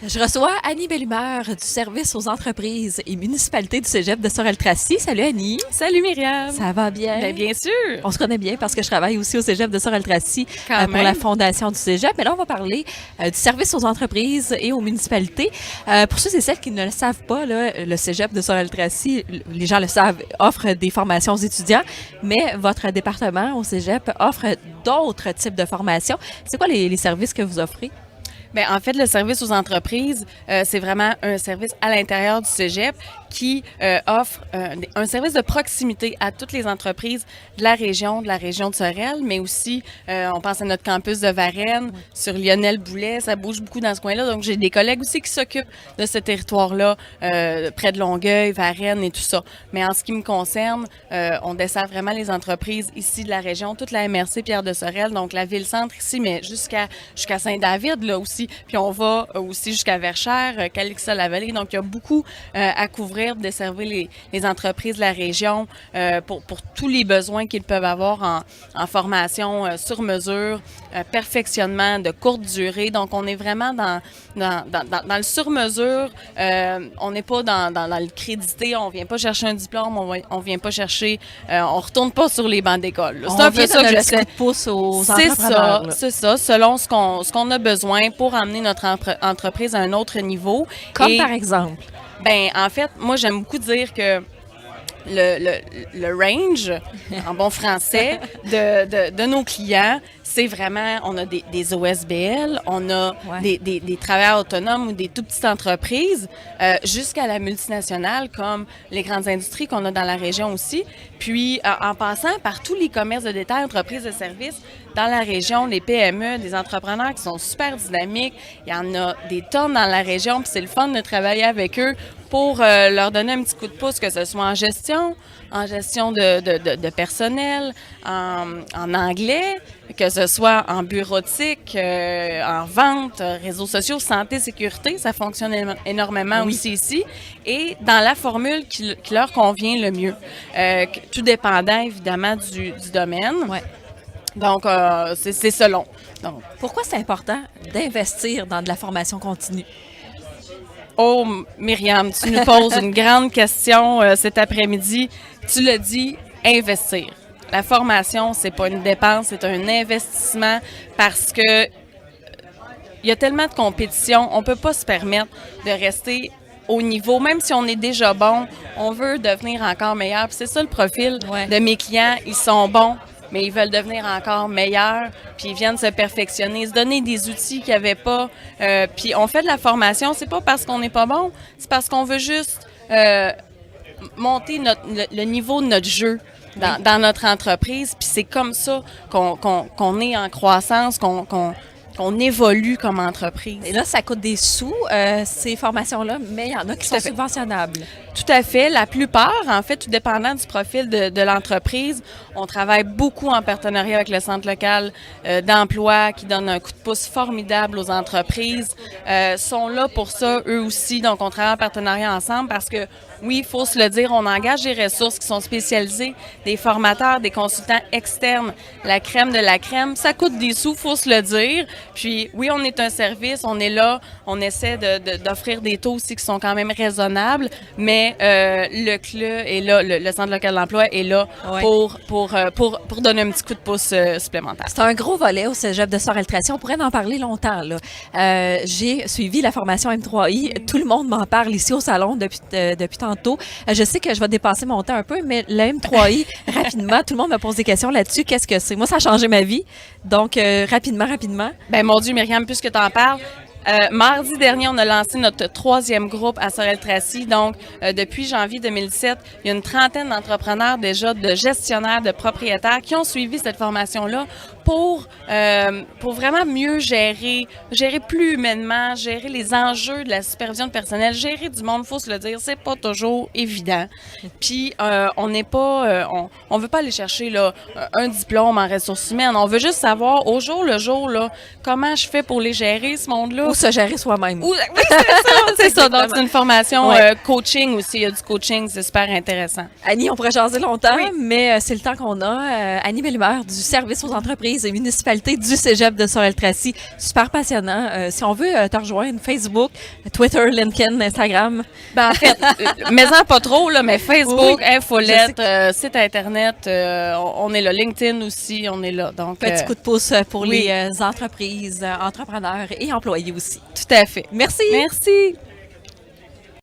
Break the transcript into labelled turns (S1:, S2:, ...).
S1: Je reçois Annie Bellumeur du service aux entreprises et municipalités du Cégep de Sorel-Tracy. Salut Annie.
S2: Salut Myriam.
S1: Ça va bien?
S2: Bien sûr.
S1: On se connaît bien parce que je travaille aussi au Cégep de Sorel-Tracy
S2: Quand
S1: pour
S2: même.
S1: la fondation du Cégep. Mais là, on va parler du service aux entreprises et aux municipalités. Pour ceux et celles qui ne le savent pas, là, le Cégep de Sorel-Tracy, les gens le savent, offre des formations aux étudiants, mais votre département au Cégep offre d'autres types de formations. C'est quoi les services que vous offrez?
S2: Bien, en fait, le service aux entreprises, c'est vraiment un service à l'intérieur du Cégep qui offre un service de proximité à toutes les entreprises de la région de Sorel, mais aussi, on pense à notre campus de Varennes, sur Lionel Boulet, ça bouge beaucoup dans ce coin-là. Donc, j'ai des collègues aussi qui s'occupent de ce territoire-là, près de Longueuil, Varennes et tout ça. Mais en ce qui me concerne, on dessert vraiment les entreprises ici de la région, toute la MRC Pierre de Sorel, donc la ville-centre ici, mais jusqu'à Saint-David, là aussi. Puis on va aussi jusqu'à Verchères, Calixa-la-Vallée. Donc, il y a beaucoup à couvrir, de desservir les entreprises de la région pour tous les besoins qu'ils peuvent avoir en formation sur mesure, perfectionnement de courte durée. Donc, on est vraiment dans le sur-mesure. On n'est pas dans le crédité. On vient pas chercher un diplôme. On vient pas chercher... on retourne pas sur les bancs d'école. C'est un peu ça que j'essaie.
S1: Coup de pouce aux entrepreneurs.
S2: C'est ça, selon ce qu'on a besoin pour amener notre entreprise à un autre niveau.
S1: Comme par exemple?
S2: Ben, en fait, moi, j'aime beaucoup dire que le range, en bon français, de nos clients, c'est vraiment, on a des OSBL, on a des travailleurs autonomes ou des tout petites entreprises, jusqu'à la multinationale, comme les grandes industries qu'on a dans la région aussi. Puis, en passant par tous les commerces de détail, entreprises de services, dans la région, les PME, des entrepreneurs qui sont super dynamiques. Il y en a des tonnes dans la région, puis c'est le fun de travailler avec eux pour leur donner un petit coup de pouce, que ce soit en gestion de personnel, en anglais, que ce soit en bureautique, en vente, réseaux sociaux, santé, sécurité. Ça fonctionne énormément aussi ici. Et dans la formule qui leur convient le mieux, tout dépendant évidemment du domaine.
S1: Ouais.
S2: Donc, c'est selon. Donc,
S1: pourquoi c'est important d'investir dans de la formation continue?
S2: Oh, Myriam, tu nous poses une grande question cet après-midi. Tu l'as dit, investir. La formation, c'est pas une dépense, c'est un investissement parce que il y a tellement de compétition, on peut pas se permettre de rester au niveau, même si on est déjà bon, on veut devenir encore meilleur. Puis c'est ça le profil de mes clients, ils sont bons, mais ils veulent devenir encore meilleurs, puis ils viennent se perfectionner, se donner des outils qu'ils n'avaient pas. Puis on fait de la formation, c'est pas parce qu'on n'est pas bon, c'est parce qu'on veut juste monter le niveau de notre jeu dans notre entreprise. Puis c'est comme ça qu'on est en croissance, qu'on évolue comme entreprise.
S1: Et là, ça coûte des sous, ces formations-là, mais il y en a qui sont subventionnables.
S2: Tout à fait. La plupart, en fait, tout dépendant du profil de l'entreprise, on travaille beaucoup en partenariat avec le Centre local d'emploi qui donne un coup de pouce formidable aux entreprises. Sont là pour ça, eux aussi. Donc, on travaille en partenariat ensemble parce que, oui, il faut se le dire, on engage des ressources qui sont spécialisées, des formateurs, des consultants externes, la crème de la crème. Ça coûte des sous, il faut se le dire. Puis, oui, on est un service, on est là, on essaie d'offrir des taux aussi qui sont quand même raisonnables, mais le CLE est là, le Centre local d'emploi est là pour donner un petit coup de pouce supplémentaire.
S1: C'est un gros volet au Cégep de Sorel-Tracy. On pourrait en parler longtemps, là. J'ai suivi la formation M3I. Tout le monde m'en parle ici au salon depuis tantôt. Je sais que je vais dépasser mon temps un peu, mais la M3I, rapidement, tout le monde me pose des questions là-dessus. Qu'est-ce que c'est? Moi, ça a changé ma vie. Donc, rapidement.
S2: Ben mon Dieu, Myriam, puisque tu en parles, mardi dernier, on a lancé notre 3e groupe à Sorel-Tracy. Donc, depuis janvier 2017, il y a une trentaine d'entrepreneurs déjà, de gestionnaires, de propriétaires qui ont suivi cette formation-là pour vraiment mieux gérer plus humainement, gérer les enjeux de la supervision de personnel, gérer du monde, faut se le dire, c'est pas toujours évident. Puis, on n'est pas, on veut pas aller chercher là un diplôme en ressources humaines. On veut juste savoir au jour le jour là comment je fais pour les gérer ce monde-là.
S1: Ou se gérer soi-même.
S2: Oui, c'est ça. Donc, c'est une formation coaching aussi. Il y a du coaching, c'est super intéressant.
S1: Annie, on pourrait jaser longtemps, mais c'est le temps qu'on a. Annie Bellumeur du service aux entreprises entreprises et municipalités du Cégep de Sorel-Tracy. Super passionnant. Si on veut te rejoindre, Facebook, Twitter, LinkedIn, Instagram.
S2: Ben, en fait, mais pas trop, là, mais Facebook,
S1: Oui,
S2: infolette, site Internet, on est là. LinkedIn aussi, on est là. Donc,
S1: petit coup de pouce pour
S2: oui.
S1: les entreprises, entrepreneurs et employés aussi.
S2: Tout à fait.
S1: Merci.
S2: Merci.